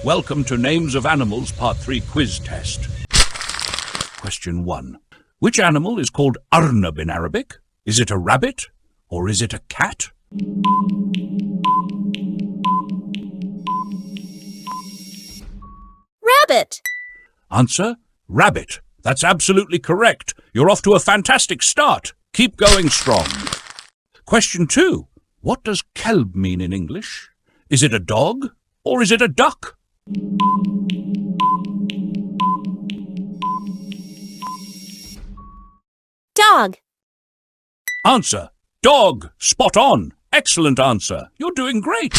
Welcome to Names of Animals Part 3 quiz test. Question 1. Which animal is called arnab in Arabic? Is it a rabbit or is it a cat? Rabbit. Answer, rabbit. That's absolutely correct. You're off to a fantastic start. Keep going strong. Question 2. What does kelb mean in English? Is it a dog or is it a duck? Dog. Answer, dog. Spot on. Excellent answer. You're doing great.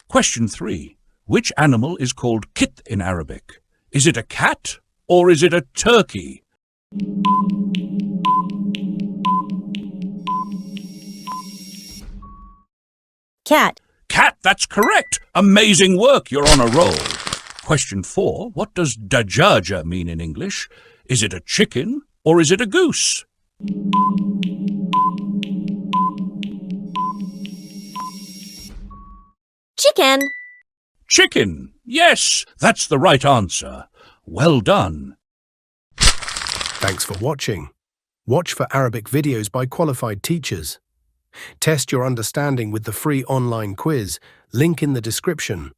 Question 3. Which animal is called kit in Arabic? Is it a cat or is it a turkey? Cat. Cat, that's correct. Amazing work. You're on a roll. Question 4. What does dajaja mean in English? Is it a chicken or is it a goose? Chicken. Chicken. Yes, that's the right answer. Well done. Thanks for watching. Watch for Arabic videos by qualified teachers. Test your understanding with the free online quiz, link in the description.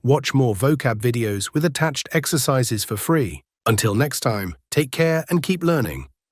Watch more vocab videos with attached exercises for free. Until next time, take care and keep learning.